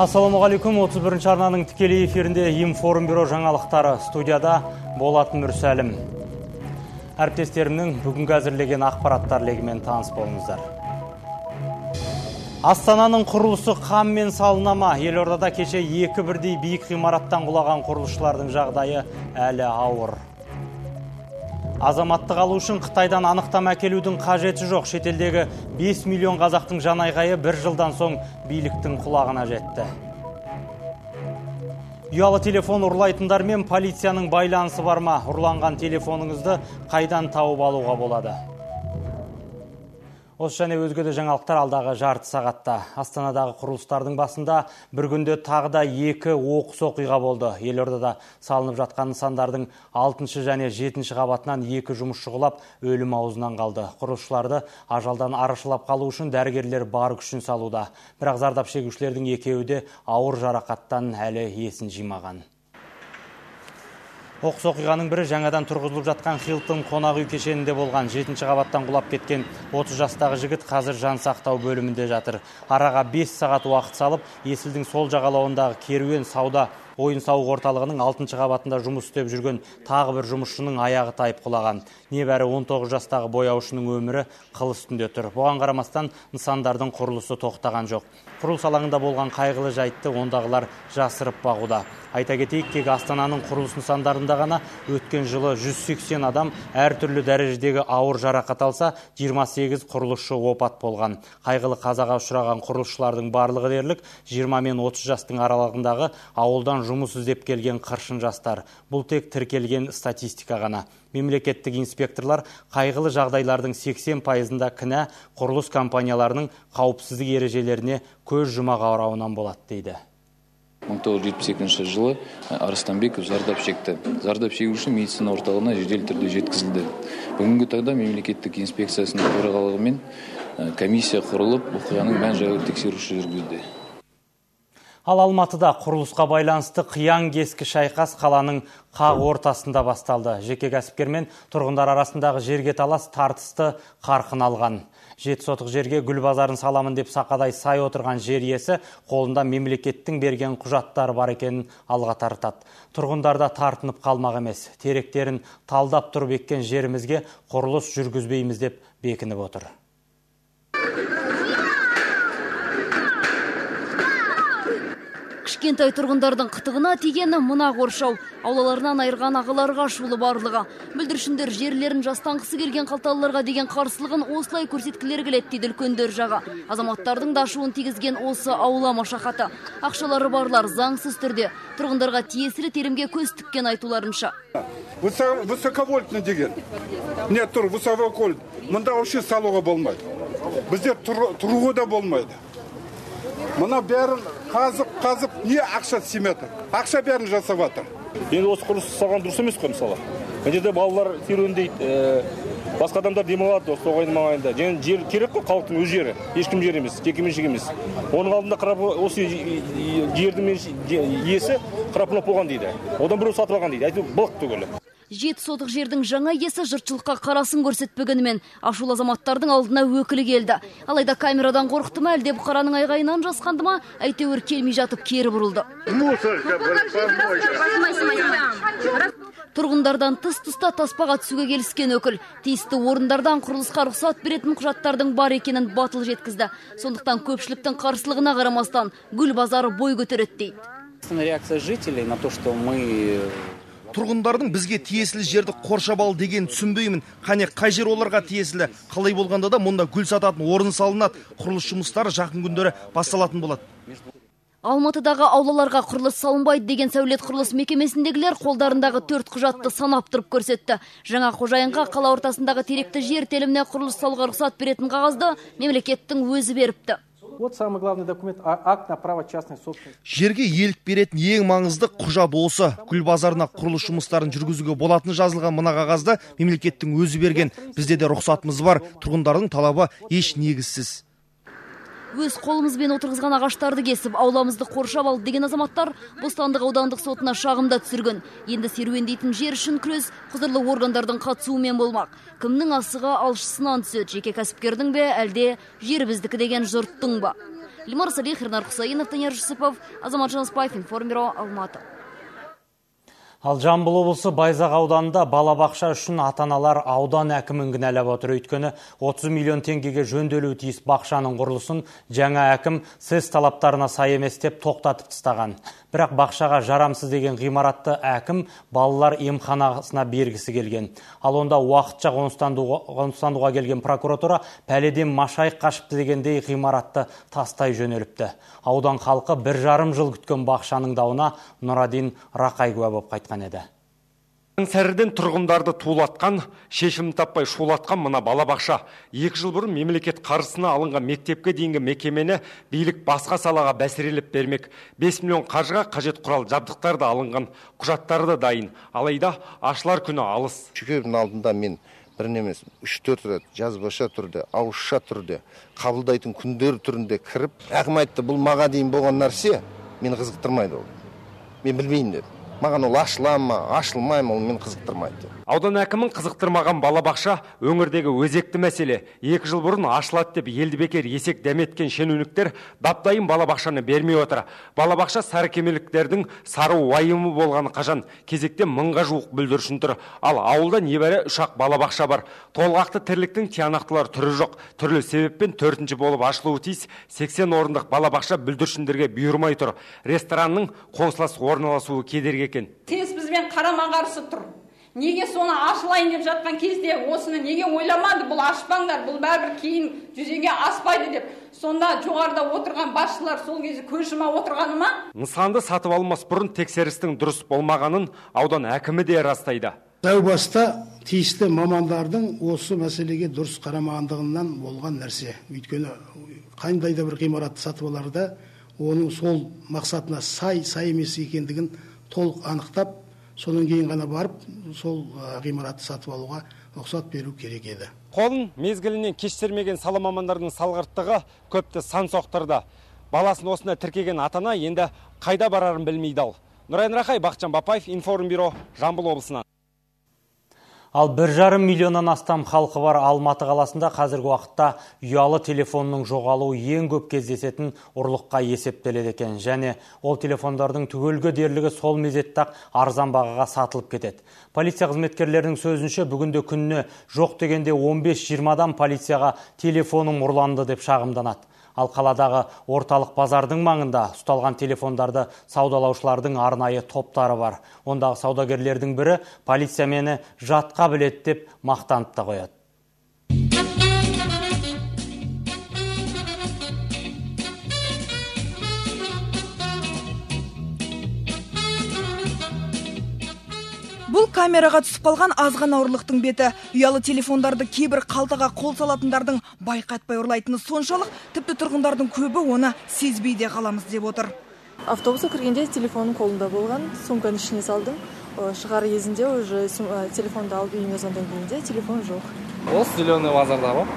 Ассалаумағалейкум, 31-ші арнаның тікелей эфирінде Информбюро жаңалықтары. Студияда Болат Мүрсәлім. Әріптестерімнің бүгінгі әзірлеген ақпараттар легімен таныс болыңыздар. Астананың құрылысы қаммен салынама. Елордада кеше екі бірдей биік ғимараттан құлаған құрылысшылардың жағдайы әлі ауыр. Азаматтық алу үшін Қытайдан анықтама әкелудің қажеті жоқ. Шетелдегі 5 миллион қазақтың жанайғайы бір жылдан соң биліктің құлағына жетті. Ұялы телефон ұрлайтындармен полицияның байланысы бар ма? Ұрланған телефоныңызды қайдан тауып алуға болады? Осы және өзгеде жаңалықтар алдағы жарты сағатта. Астанадағы құрылыстардың басында бір күнде тағы да екі оқыс оқиға болды. Елордада салынып жатқан нысандардың 6-шы және 7-ші қабатынан екі жұмысшы құлап, өлім аузынан қалды. Құрылысшыларды ажалдан арашылап қалу үшін дәрігерлер бар күшін салуда. Бірақ зардап шегушілердің екеуі де ауыр жарақаттан әлі есін жимаған. Оқыс оқиғаның бірі жаңадан тұрғызылып жатқан Хилтон қонақ үй кешенінде болған. 7-ші қабаттан құлап кеткен 30 жастағы жігіт қазір жан сақтау бөлімінде жатыр. Араға 5 сағат уақыт салып, Есілдің сол жағалауындағы керуен сауда ойын-сауық орталығының 6-шы қабатында жұмыс істеп жүрген тағы бір жұмысшының аяғы тайып құлаған. Небәрі 19 жастағы бояушының өмірі қыл үстінде тұр. Бұған қарамастан нысандардың құрылысы тоқтаған жоқ. Құрылыс алаңында болған қайғылы жайтты ондағылар жасырып бағуда. Айта кетейік, тек Астананың құрылыс нысандарында ғана өткен жылы 180 адам әртүрлі дәрежедегі ауыр жарақат алса, 28 құрылысшы опат болған. Қайғылы қазаға ұшыраған құрылысшылардың барлығы дерлік 20 мен 30 жастың аралығындағы ауылдан жұмыс іздеп келген қыршын жастар. Бұл тек тіркелген статистика ғана. Мемлекеттік инспекторлар қайғылы жағдайлардың 80%-ында кінә құрылыс компанияларының қауіпсіздік ережелеріне көз жұма қарауынан болады дейді. 1972 жылы Арыстанбеков зардап шекті. Зардап шегуші медицина орталығына жедел түрде жеткізілді. Бүгінгі таңда мемлекеттік инспекциясының төрағалығымен комиссия құрылып, оқиғаның мән-жайын тексеруші жүргізді. Ал Алматыда құрылысқа байланысты қиян-кескі шайқас қаланың қақ ортасында басталды. Жеке кәсіпкер мен тұрғындар арасындағы жерге талас тартысты қарқын алған. 7 сотық жерге гүл базарын саламын деп сақадай сай отырған жер иесі қолында мемлекеттің берген құжаттары бар екенін алға тартады. Тұрғындарда тартынып қалмақ емес. Теректерін талдап тұрып еккен жерімізге құрылыс жүргізбейміз деп бекініп отыр. Кішкентай тұрғындардың қытығына тигені мына қоршау. Аулаларынан айырған ағаларға шулы барлығы. Бүлдіршіндер жерлерін жастанғысы келген қалталыларға деген қарсылығын осылай көрсеткілер келеді дейді үлкендер жағы. Азаматтардың да шуын тигізген осы аула машақаты. Ақшалары барлар заңсыз түрде тұрғындарға тиесілі телімге көз тіккен айтуларынша. Высоковольтный деген. Не тұр, высоковольт. Мұнда вообще салуға болмайды. Бізде тұруға да болмайды. Мұна бәрін қазып, не ақша семеті? Ақша бәрін жасап жатыр. Енді осы құрылыс салған дұрыс емес қой, мысалы. Мына жерде балалар серуендейді, басқа адамдар демалады осы тоғайдың маңайында. Және жер керек қой, халықтың өз жері, ешкім жер емес, жекеменшік емес. Оның алдында осы жердің иесі қырапынап болған дейді. Одан біреу сатып алған дейді. Әйтеуір былық түгілі. 7 сотық жердің жаңа иесі жұртшылыққа қарасын көрсетпегенімен ашулы азаматтардың алдына өкілі келді. Алайда камерадан қорықты ма, әлде бұқараның айғайынан жасқанды ма, әйтеуір келмей жатып кері бұрылды. Тұрғындардан тұста таспаға түсуге келіскен өкіл тиісті орындардан құрылысқа рұқсат беретін құжаттардың бар екенін батыл жеткізді. Сондықтан көпшіліктің қарсылығына қарамастан гүл базары бой көтереді дейді. Реакция жителей на то, что мы Тұрғындардың бізге тиесілі жерді қоршап ал деген түсінбеймін. Қане қай жер оларға тиесілі? Қалай болғанда да мұнда гүл сататын орын салынады. Құрылыс жұмыстары жақын күндері басталатын болады. Алматыдағы аулаларға құрылыс салынбайды деген сәулет құрылыс мекемесіндегілер қолдарындағы 4 құжатты санап тұрып көрсетті. Жаңа қожайынға қала ортасындағы теректі жер теліміне құрылыс салуға рұқсат беретін қағазды мемлекеттің өзі беріпті. Вот самый главный документ – акт на право частной собственности. Жерге иелік беретін ең маңызды құжат осы. Гүл базарына құрылыс жұмыстарын жүргізуге болатыны жазылған мына қағазды мемлекеттің өзі берген. Бізде де рұқсатымыз бар. Тұрғындардың талабы еш негізсіз. Өз қолымызбен отырғызған ағаштарды кесіп, ауламызды қоршап алды деген азаматтар Бостандық аудандық сотына шағымда түсірген. Енді серуендейтін жер үшін күрес құзырлы органдардың қатысуымен болмақ. Кімнің асыға алшысынан түседі, жеке кәсіпкердің бе, әлде жер біздікі деген жұрттың ба? Илмар Салих, Ренар Хусаинов, Танер Жусупов, Азамат Жанспаев, Информбюро, Алматы. Ал Жамбыл облысы Байзақ ауданында балабақша үшін ата-аналар аудан әкімін кінәлап отыр. Өйткені 30 миллион теңгеге жөнделуі тиіс бақшаның құрылысын жаңа әкім сез талаптарына сай емес деп тоқтатып тастаған. Бірақ бақшаға жарамсыз деген ғимаратты әкім балалар емханасына бергісі келген. Ал онда уақытша қоныстандыға келген прокуратура пәледен машайық қашыпты дегендей ғимаратты тастай жөнеліпті. Аудан халқы 1,5 жыл күткен бақшаның дауына Нұрадин Рақай куә болып қайтқан еді. Сәріден тұрғындарды тулатқан, шешімін таппай шулатқан мына балабақша. 2 жыл бұрын мемлекет қаржысына алынған мектепке дейінгі мекемені билік басқа салаға бәсірелеп бермек. 5 миллион қаржыға қажет құрал жабдықтар да алынған, құжаттары да дайын. Алайда ашылар күні алыс. Шүкердің алдында мен бірін емес 3-4 рет жазбаша түрде, ауызша түрде, қабылдайтын күндер түрінде кіріп, әкім айтты, бұл маға дейін болған нәрсе мені қызықтырмайды ол. Мен білмеймін деді. Маған ол ашылама, ашылмайма, ол мен қызықтырмайды. Аудан әкімін қызықтырмаған балабақша өңірдегі өзекті мәселе. 2 жыл бұрын ашылады деп елді бекер есек дәметкен шенеуніктер дайын балабақшаны бермей отыр. Балабақша сарыкемеліктердің сары уайымы болған қажан. Кезекте 1000-ға жуық бүлдіршін тұр. Ал ауылда небәрі 3-ақ балабақша бар. Толғақты тірліктің тиянақтылар түрі жоқ. Түрлі себеппен 4-ші болып ашылуы тиіс 80 орындық балабақша бүлдіршіндерге бұйырмай тұр. Ресторанның қосылас орналасуы кедергі екен. Тез бізбен қарама-қарсы тұр. Неге соны ашылайын деп жатқан кезде осыны неге ойламады? Бұл ашпаңдар, бұл бәрібір кейін жүзеге аспайды деп. Сонда жоғарыда отырған басшылар сол кезде көз жұма отырғаны ма? Нысанды сатып алмас бұрын тексерістің дұрыс болмағанын аудан әкімі де растайды. Әу баста тиісті мамандардың осы мәселеге дұрыс қарамағандығынан болған нәрсе. Өйткені қандай да бір ғимаратты сатып аларда оның сол мақсатына сай емес екендігін толық анықтап, содан кейін ғана барып, сол ғимаратты сатып алуға рұқсат беру керек еді. Қолын мезгілінен кештермеген сала мамандарының салғырттығы көпті сан соқтырды. Баласын осына тіркеген атана енді қайда барарын білмейді ал. Нұрайын Рақай, Бақытжан Бапаев, Информбюро, Жамбыл облысынан. Ал 1,5 миллионнан астам халқы бар Алматы қаласында қазіргі уақытта ұялы телефонның жоғалуы ең көп кездесетін ұрлыққа есептеледі екен. Және ол телефондардың түгелге дерлігі сол мезетте-ақ арзан бағаға сатылып кетеді. Полиция қызметкерлерінің сөзінше бүгінде күніне жоқ дегенде 15-20 полицияға телефоным ұрланды деп шағымданады. Ал қаладағы орталық базардың маңында ұсталған телефондарды саудалаушылардың арнайы топтары бар. Ондағы саудагерлердің бірі полиция мені жатқа біледі деп мақтанып та қояды. Бұл камераға түсіп қалған азғана ұрлықтың беті. Ұялы телефондарды кейбір қалтаға қол салатындардың байқатпай ұрлайтыны соншалық, тіпті тұрғындардың көбі оны сезбей де қаламыз деп отыр. Автобусқа кіргенде телефоным қолымда болған, сумканың ішіне салдым. Шығар кезінде уже телефонды алып үйіме звондаған кезде телефон жоқ. Осы зеленый базарда ғой.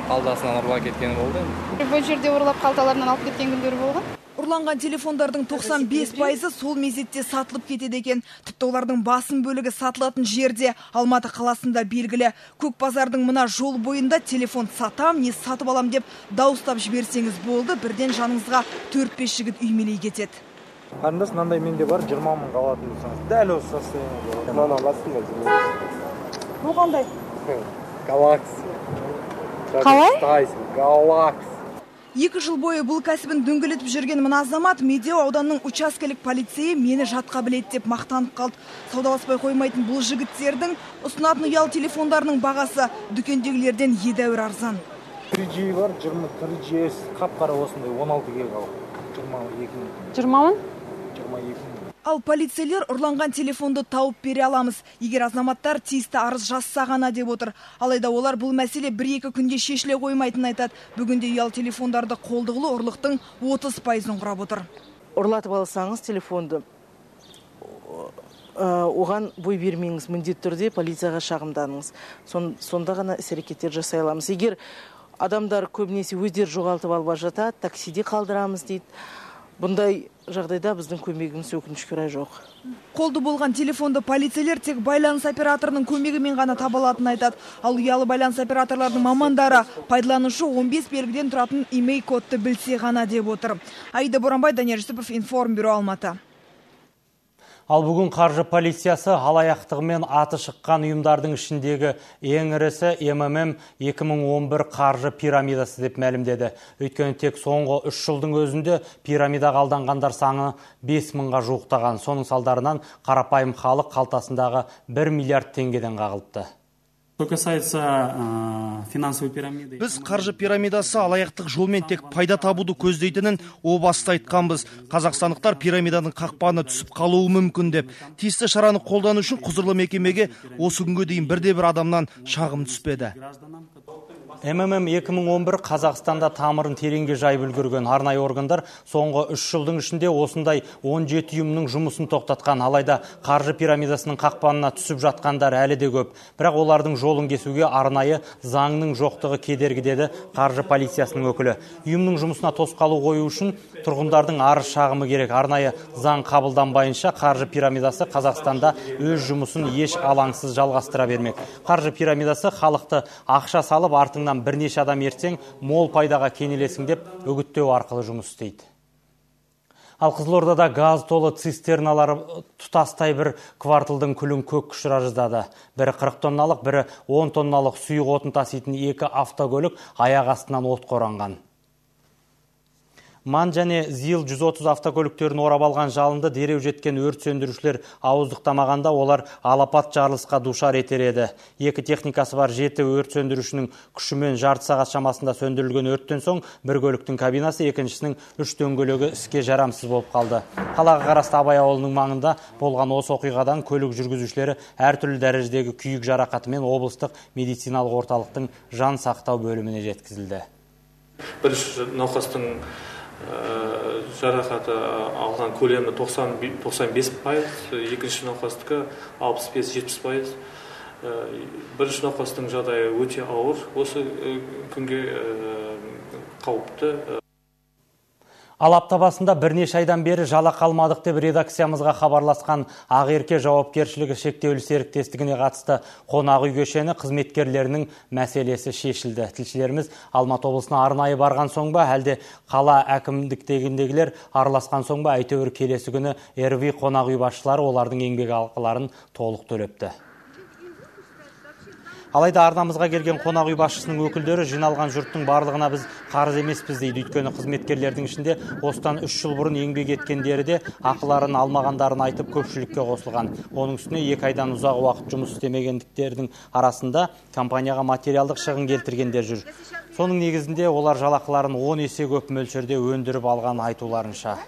Қалтасынан ұрлап кеткен болды. Бұл жерде ұрлап қалталарынан алып кеткен күндер болған. Ұрланған телефондардың 95% сол мезетте сатылып кетеді екен. Тіпті олардың басым бөлігі сатылатын жерде Алматы қаласында белгілі. Көк базардың мына жол бойында телефон сатам, не сатып алам деп дауыстап жіберсеңіз болды, бірден жаныңызға 4-5 жігіт үймелей кетеді. Қарындас, мынандай менде бар, 20 мың қалатын болсаңыз, дәл осы состояниеде. Мынаны аласың ба? Бұл қандай? Қалай? Галакс. 2 жыл бойы бұл кәсібін дөңгелетіп жүрген мына азамат Медеу ауданның учаскелік полицейі мені жатқа біледі деп мақтанып қалды. Саудаласпай қоймайтын бұл жігіттердің ұсынатын ұялы телефондарының бағасы дүкендегілерден едәуір арзан. 3G бар, 3GS қап-қара осындай 16-ге қалып. 20 мың? 22 мың. Ал полицейлер ұрланған телефонды тауып бере аламыз, егер азаматтар тиісті арыз жазса ғана деп отыр. Алайда олар бұл мәселе 1-2 күнде шешіле қоймайтын айтады. Бүгінде ұялы телефондарды қолдығылы ұрлықтың 30%-ын құрап отыр. Ұрлатып алсаңыз телефонды, оған бой бермеңіз, міндетті түрде полицияға шағымданыңыз. Сонда ғана іс-әрекеттер жасай аламыз. Егер адамдар көбінесе өздері жоғалтып алып жатады, таксиде қалдырамыз дейді. Бұндай жағдайда біздің көмегіміз өкінішке орай жоқ. Қолды болған телефонды полицейлер тек байланыс операторының көмегімен ғана таба алатынын айтады. Ал ұялы байланыс операторларының мамандары пайдаланушы 15 белгіден тұратын имей кодты білсе ғана деп отыр. Аида Боранбай, Данияр Жүсіпов, Информбюро, Алматы. Ал бүгін қаржы полициясы алаяқтығымен аты шыққан ұйымдардың ішіндегі ең ірісі МММ 2011 қаржы пирамидасы деп мәлімдеді. Өйткені тек соңғы 3 жылдың өзінде пирамидаға алданғандар саны 5000-ға жуықтаған. Соның салдарынан қарапайым халық қалтасындағы 1 миллиард теңгеден қағылыпты. Что касается финансовой пирамиды. Біз қаржы пирамидасы алаяқтық жолмен тек пайда табуды көздейтінін о баста айтқанбыз. Қазақстандықтар пирамиданың қақпанына түсіп қалуы мүмкін деп. Тиісті шараны қолдану үшін құзырлы мекемеге осы күнге дейін бірде-бір адамнан шағым түспеді. МММ 2011 Қазақстанда тамырын тереңге жайып үлгерген арнайы органдар соңғы 3 жылдың ішінде осындай 17 ұйымның жұмысын тоқтатқан. Алайда қаржы пирамидасының қақпанына түсіп жатқандар әлі де көп. Бірақ олардың жолын кесуге арнайы заңның жоқтығы кедергі деді қаржы полициясының өкілі. Ұйымның жұмысына тосқауыл қою үшін тұрғындардың арыз шағымы керек. Арнайы заң қабылданбайынша қаржы пирамидасы Қазақстанда өз жұмысын еш алаңсыз жалғастыра бермек. Қаржы пирамидасы халықты ақша салып артыңнан бірнеше адам ертсең, мол пайдаға кенелесің деп үгіттеу арқылы жұмыс істейді. Ал Қызылордада газ толы цистерналары тұтастай бір кварталдың күлін көк ұшыра жаздады. Бірі 40 тонналық, бірі 10 тонналық сұйық отын таситын 2 автокөлік аяқ астынан отқа оранған. Ман және ЗИЛ 130 автокөліктерін орап алған жалынды дереу жеткен өрт сөндірушілер ауыздықтамағанда олар алапат жарылысқа душар етер еді. 2 техникасы бар 7 өрт сөндірушінің күшімен жарты сағат шамасында сөндірілген өрттен соң бір көліктің кабинасы, екіншісінің 3 дөңгелегі іске жарамсыз болып қалды. Қалаға қарасты Абай ауылының маңында болған осы оқиғадан көлік жүргізушілері әртүрлі дәрежедегі күйік жарақатымен облыстық медициналық орталықтың жан сақтау бөліміне жеткізілді. Бірінші науқастың жарақаты алған көлемі 95%, екінші науқастікі 65-70%. Бірінші науқастың жағдайы өте ауыр, осы күнге қауіпті. Ал апта басында бірнеше айдан бері жалақы алмадық деп редакциямызға хабарласқан Ақерке жауапкершілігі шектеулі серіктестігіне қатысты қонақ үй кешені қызметкерлерінің мәселесі шешілді. Тілшілеріміз Алматы облысына арнайы барған соң ба, әлде қала әкімдіктегіндегілер араласқан соң ба, әйтеуір келесі күні РВ қонақ үй басшылары олардың еңбек ақыларын толық төлепті. Алайда арнамызға келген қонақ үй басшысының өкілдері жиналған жұрттың барлығына біз қарыз емеспіз дейді. Өйткені қызметкерлердің ішінде осыдан 3 жыл бұрын еңбек еткендері де ақыларын алмағандарын айтып көпшілікке қосылған. Оның үстіне 2 айдан ұзақ уақыт жұмыс істемегендіктердің арасында компанияға материалдық шығын келтіргендер жүр. Соның негізінде олар жалақыларын 10 есе көп мөлшерде өндіріп алған айтуларынша.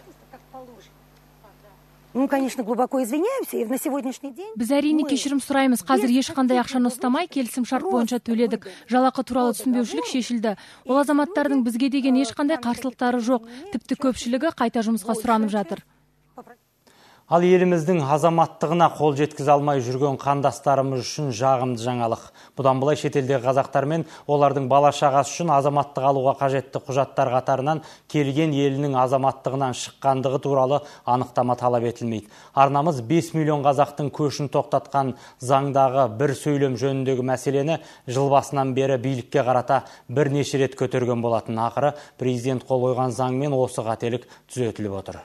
Мы, конечно, глубоко извиняемся, и на сегодняшний день... Біз әрине кешірім сұраймыз. Қазір ешқандай ақшаны ұстамай, келісім шарт бойынша төледік. Жалақы туралы түсінбеушілік шешілді. Ол азаматтардың бізге деген ешқандай қарсылықтары жоқ. Тіпті көпшілігі қайта жұмысқа сұранып жатыр. Ал еліміздің азаматтығына қол жеткізе алмай жүрген қандастарымыз үшін жағымды жаңалық. Бұдан былай шетелдегі қазақтар мен олардың бала шағасы үшін азаматтық алуға қажетті құжаттар қатарынан келген елінің азаматтығынан шыққандығы туралы анықтама талап етілмейді. Арнамыз 5 миллион қазақтың көшін тоқтатқан заңдағы бір сөйлем жөніндегі мәселені жыл басынан бері билікке қарата бірнеше рет көтерген болатын. Ақыры президент қол қойған заңмен осы қателік түзетіліп отыр.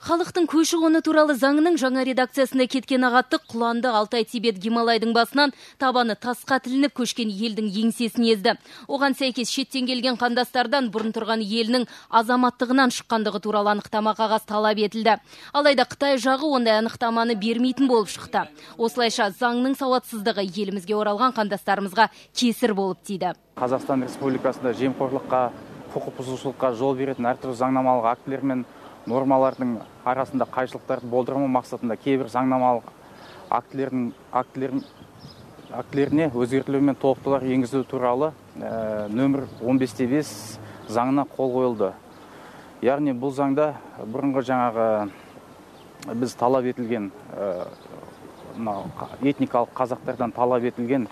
Халықтың көші-қоны туралы заңының жаңа редакциясында кеткен ағатты құланды Алтай, Тибет, Гималайдың басынан табаны тасқа тілініп көшкен елдің еңсесін езді. Оған сәйкес шеттен келген қандастардан бұрын тұрған елінің азаматтығынан шыққандығы туралы анықтама қағаз талап етілді. Алайда Қытай жағы ондай анықтаманы бермейтін болып шықты. Осылайша заңның сауатсыздығы елімізге оралған қандастарымызға кесір болып тиді. Қазақстан Республикасында жемқорлыққа, құқық бұзушылыққа жол беретін әртүрлі заңнамалық актілер мен нормалардың арасында қайшылықтарды болдырмау мақсатында кейбір заңнамалық актілеріне өзгертулер мен толықтырулар енгізу туралы нөмір 15/5 заңына қол қойылды. Яғни бұл заңда бұрынғы жаңағы біз талап етілген этникалық қазақтардан талап етілген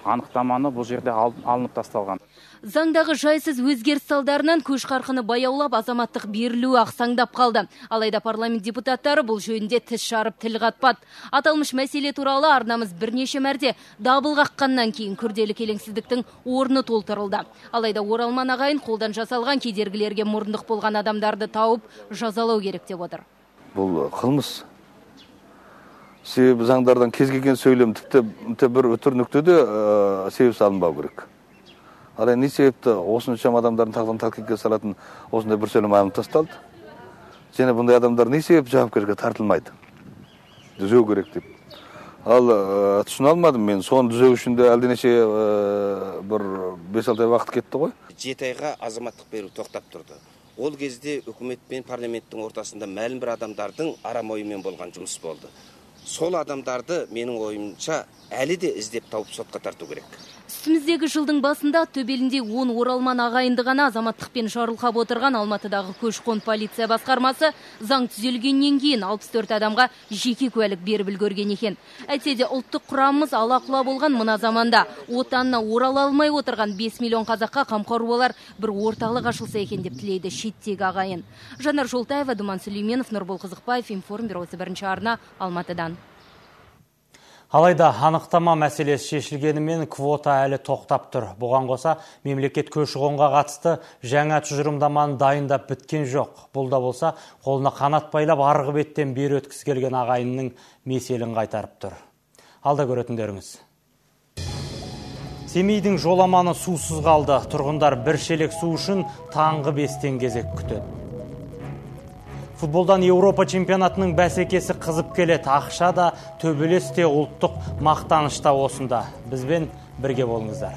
анықтаманы бұл жерде алынып тасталған. Заңдағы жайсыз өзгеріс салдарынан көш қарқыны баяулап, азаматтық берілуі ақсаңдап қалды. Алайда парламент депутаттары бұл жөнінде тіс жарып тіл қатпады. Аталмыш мәселе туралы арнамыз бірнеше мәрте дабыл қаққаннан кейін күрделі келеңсіздіктің орны толтырылды. Алайда оралман ағайын қолдан жасалған кедергілерге мұрындық болған адамдарды тауып жазалау керек деп отыр. Бұл қылмыс. Себебі заңдардан кез келген сөйлем тіпті бір өтір нүктеде себеп салынбау керек. Ал не себепті осыншама адамдардың тағдырын тәлкекке салатын осындай бір сөйлем алынып тасталды? Және бұндай адамдар не себеп жауапкершілікке тартылмайды? Түзеу керек деп. Ал түсіне алмадым мен. Соны түзеу үшін де әлденеше бір 5-6 ай уақыт кетті ғой. 7 айға азаматтық беру тоқтап тұрды. Ол кезде үкімет пен парламенттің ортасында мәлім бір адамдардың арам ойымен болған жұмыс болды. Сол адамдарды менің ойымша әлі де іздеп тауып сотқа тарту керек. Үстіміздегі жылдың басында төбелінде 10 оралман ағайынды ғана азаматтықпен жарылқап отырған Алматыдағы көші-қон полиция басқармасы заң түзелгеннен кейін 64 адамға жеке куәлік беріп үлгерген екен. Әйтсе де ұлттық құрамымыз ала-құла болған мына заманда отанына орала алмай отырған 5 миллион қазаққа қамқор болар бір орталық ашылса екен деп тілейді шеттегі ағайын. Жанар Жолтаева, Думан Сүлейменов, Нұрбол Қызықбаев, Информ бюросы, бірінші арна, Алматыдан. Алайда анықтама мәселесі шешілгенімен квота әлі тоқтап тұр. Бұған қоса мемлекет көші-қонға қатысты жаңа тұжырымдаманы дайындап біткен жоқ. Бұл да болса қолына қанат байлап арғы беттен бері өткісі келген ағайынның меселін қайтарып тұр. Алда көретіндеріңіз. Семейдің жоламаны сусыз қалды. Тұрғындар бір шелек су үшін таңғы 5-тен кезек күтеді. Футболдан Еуропа чемпионатының бәсекесі қызып келеді. Ақша да, төбелес те, ұлттық мақтаныш та осында. Бізбен бірге болыңыздар.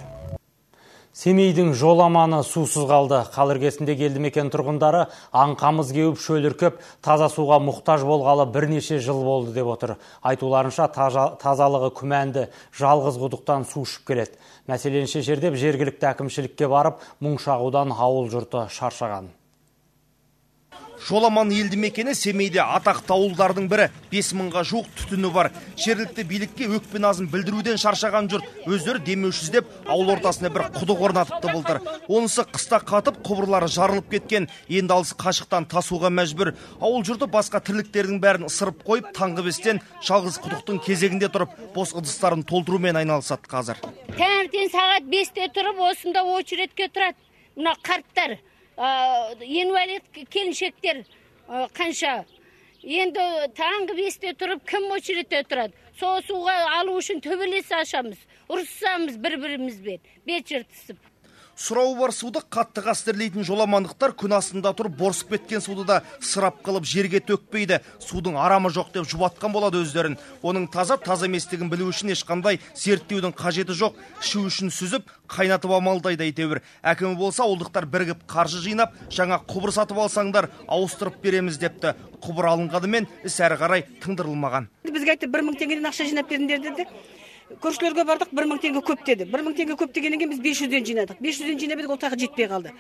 Семейдің жоламаны сусыз қалды. Қаліргесінде елді мекен тұрғындары аңқамыз кеуіп шөліркеп, таза суға мұқтаж болғалы бірнеше жыл болды деп отыр. Айтуларынша тазалығы күмәнді, жалғыз құдықтан су ішіп келеді. Мәселені шешер деп жергілікті әкімшілікке барып, мұң шағудан ауыл жұрты шаршаған. Жоламан елді мекені Семейде атақты ауылдардың бірі. 5000-ға жуық түтіні бар. Жергілікті билікке өкпе назын білдіруден шаршаған жұрт өздері демеуші іздеп ауыл ортасына бір құдық орнатыпты былтыр. Онысы қыста қатып, құбырлары жарылып кеткен. Енді алыс қашықтан тасуға мәжбүр. Ауыл жұрты басқа тірліктердің бәрін ысырып қойып, таңғы 5-тен жалғыз құдықтың кезегінде тұрып, бос ыдыстарын толтырумен айналысады қазір. Таңертең сағат 5-те тұрып, осында очередке тұрады. Мына қарттар, инвалид келіншектер қанша. Енді таңғы 5-те тұрып, кім очередте тұрады? Сол суға алу үшін төбелес ашамыз, ұрыссамыз бір-бірімізбен, бет жыртысып. Сұрауы бар суды қатты қастерлейтін жоламандықтар күн астында тұрып борсып кеткен суды да сырап қылып жерге төкпейді. Судың арамы жоқ деп жұбатқан болады өздерін. Оның таза еместігін білу үшін ешқандай зерттеудің қажеті жоқ. Ішу үшін сүзіп, қайнатып амалдайды әйтеуір. Әкімі болса ауылдықтар бірігіп қаржы жинап, жаңа құбыр сатып алсаңдар, ауыстырып береміз депті. Құбыр алынғанымен іс әрі қарай тыңдырылмаған. Бізге айтты 1000 теңгеден ақша жинап беріңдер деді. Көршілерге бардық, 1000 теңге көп деді. 1000 теңге көп дегеннен кейін біз 500-ден жинадық. 500-ден жинап едік, ол тағы жетпей қалды.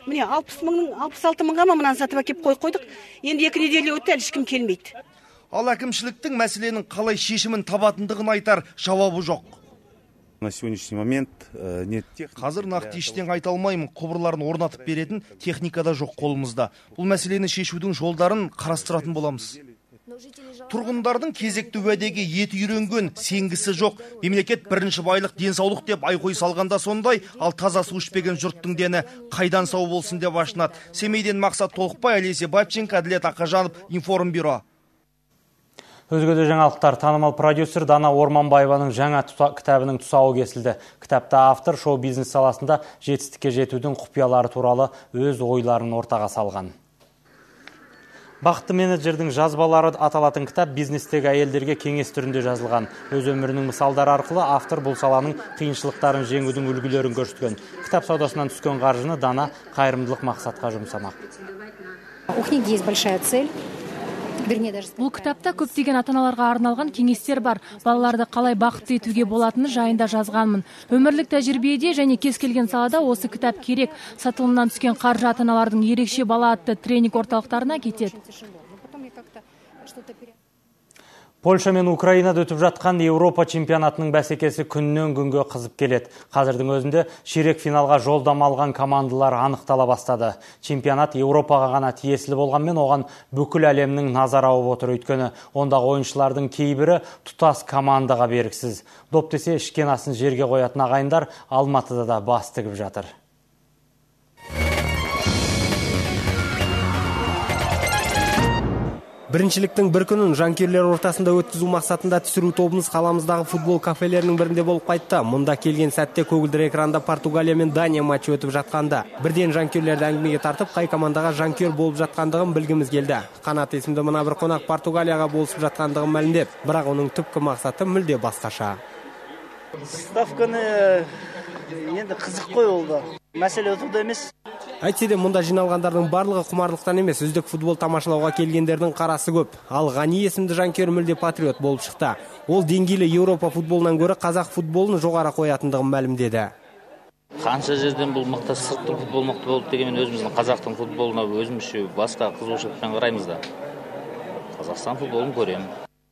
Міне 66 мыңға мынаны сатып әкеп қойдық. Енді 2 неделя өтті, әлі ешкім келмейді. Ал әкімшіліктің мәселенің қалай шешімін табатындығын айтар жауабы жоқ. На сегодняшний момент нет техники. Қазір нақты ештеңе айта алмаймын. Құбырларын орнатып беретін техника да жоқ қолымызда. Бұл мәселені шешудің жолдарын қарастыратын боламыз. Тұрғындардың кезекті уәдеге еті үйренген, сенгісі жоқ. Мемлекет бірінші байлық денсаулық деп айқой салғанда сондай, ал таза су ішпеген жұрттың дені қайдан сау болсын деп ашынады. Семейден Мақсат Толықбай, Алексей Батченко, Әділет Ақажанов, Информ бюро. Өзгеде жаңалықтар. Танымал продюсер Дана Орманбаеваның жаңа кітабының тұсауы кесілді. Кітапта автор шоу-бизнес саласында жетістікке жетудің құпиялары туралы өз ойларын ортаға салған. Бақытты менеджердің жазбалары аталатын кітап бизнестегі әйелдерге кеңес түрінде жазылған. Өз өмірінің мысалдары арқылы автор бұл саланың қиыншылықтарын жеңудің үлгілерін көрсеткен. Кітап саудасынан түскен қаржыны Дана қайырымдылық мақсатқа жұмсамақ. У книги есть большая цель. Бұл кітапта көптеген ата-аналарға арналған кеңестер бар. Балаларды қалай бақытты етуге болатыны жайында жазғанмын. Өмірлік тәжірибеде және кез келген салада осы кітап керек. Сатылымнан түскен қаржы ата-аналардың ерекше бала атты тренинг орталықтарына кетеді. Польша мен Украинада өтіп жатқан Еуропа чемпионатының бәсекесі күннен күнге қызып келеді. Қазірдің өзінде ширек финалға жолдама алған командалар анықтала бастады. Чемпионат Еуропаға ғана тиесілі болғанмен оған бүкіл әлемнің назары ауып отыр. Өйткені ондағы ойыншылардың кейбірі тұтас командаға беріксіз. Доп десе ішкен асын жерге қоятын ағайындар Алматыда да бас тігіп жатыр. Біріншіліктің бір күнін жанкүйерлер ортасында өткізу мақсатында түсіру тобымыз қаламыздағы футбол кафелерінің бірінде болып қайтты. Мұнда келген сәтте көгілдір экранда Португалия мен Дания матчы өтіп жатқанда. Бірден жанкүйерлерді әңгімеге тартып, қай командаға жанкүйер болып жатқандығын білгіміз келді. Қанат есімді мына бір қонақ Португалияға болысып жатқандығын мәлімдеп, бірақ оның түпкі мақсаты мүлде басқаша. Ставканы енді қызық қой олда. Мәселе отырды емес. Әйтсе де мұнда жиналғандардың барлығы құмарлықтан емес, үздік футбол тамашалауға келгендердің қарасы көп. Ал Ғани есімді жанкүйер мүлде патриот болып шықты. Ол деңгейлі Еуропа футболынан гөрі қазақ футболын жоғары қоятындығын мәлімдеді. Қанша жерден бұл мықты сырттық футбол мықты болып дегенмен өзіміздің қазақтың футболына өзімізше басқа қызығушылықпен қараймыз да. Қазақстан футболын көремін.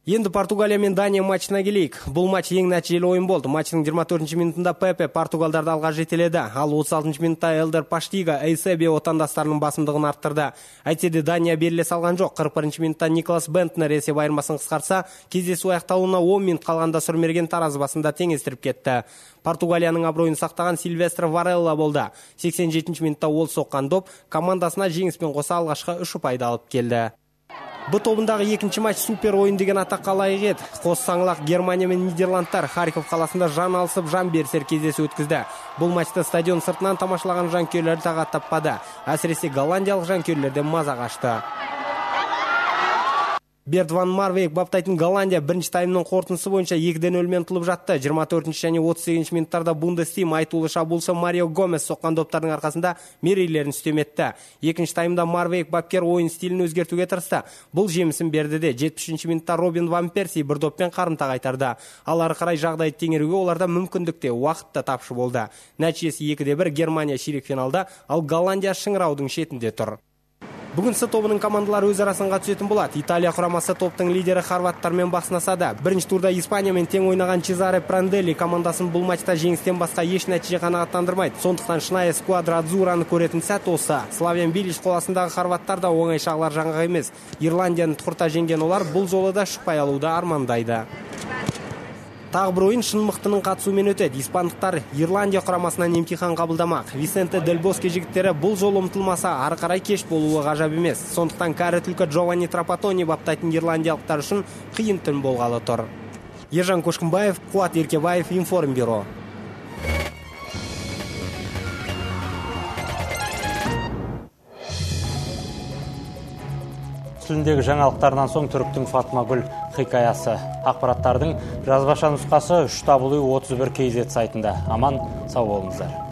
Енді Португалия мен Дания матчына келейік. Бұл матч ең нәтижелі ойын болды. Матчның 24 минутында Пепе португалдарды алға жетеледі. Ал 36 минутта Элдер Паштига Эйсебе отандастарының басымдығын арттырды. Әйтсе де Дания беріле салған жоқ. 41 минутта Николас Бентнер есеп айырмасын қысқартса, кездесу аяқталуына 10 минут қалғанда сүрмерген таразы басында теңестіріп кетті. Португалияның абыройын сақтаған Сильвестр Варелла болды. 87 минутта ол соққан доп командасына жеңіспен қоса алғашқы 3 ұпайды алып келді. Бұл тобындағы екінші матч супер ойын деген атаққа лайық еді. Қос саңлақ Германия мен Нидерландтар Харьков қаласында жан алысып, жан берісер кездесу өткізді. Бұл матчты стадион сыртынан тамашалаған жанкүйерлер тағат таппады. Әсіресе голландиялық жанкүйерлерден маза қашты. Берт ван Марвейк баптайтын Голландия бірінші таймның қорытындысы бойынша 2-0 ұтылып жатты. 24 және 38 минуттарда Бундестим айтулы шабуылшы Марио Гомес соққан доптардың арқасында мерейлерін үстеметті. Екінші таймда Марвейк бапкер ойын стилін өзгертуге тырысты. Бұл жемісін берді де 73 минутта Робин ван Перси бір доппен қарымта қайтарды. Ал ары қарай жағдайды теңеруге оларда мүмкіндікте уақытта тапшы болды. Нәтижесі 2-1 Германия ширек финалда, ал Голландия шыңыраудың шетінде тұр. Бүгін С тобының командалары өз арасынға түсетін болады. Италия құрамасы топтың лидері хорваттармен бақсынасады. Бірінші турда Испаниямен тең ойнаған Чезаре Пранделли командасын бұл матчта жеңістен басқа еш нәтиже қанағаттандырмайды. Сондықтан шынайы сквадра Адзураны көретін сәт осы. Славян Билич қоласындағы хорваттар да оңай шағылар жаңағы емес. Ирландияны тұқырта жеңген олар бұл жолы да шықпай алуды армандайды. Тағы бір ойын шын мықтының қатысуымен өтеді. Испандықтар Ирландия құрамасынан емтихан қабылдамақ. Висенте Дель Боске жігіттері бұл жол ұмтылмаса, ары қарай кеш болуы ғажап емес. Сондықтан кәрі түлкі Джованни Трапатони баптайтын ирландиялықтар үшін қиын түн болғалы тұр. Ержан Көшкімбаев, Қуат Еркебаев, Информбюро. Тіліндегі жаңалықтарынан соң түріктің Фатма Гүл хикаясы. Ақпараттардың жазбаша нұсқасы 3W31 KZ сайтында. Аман, сау болыңыздар.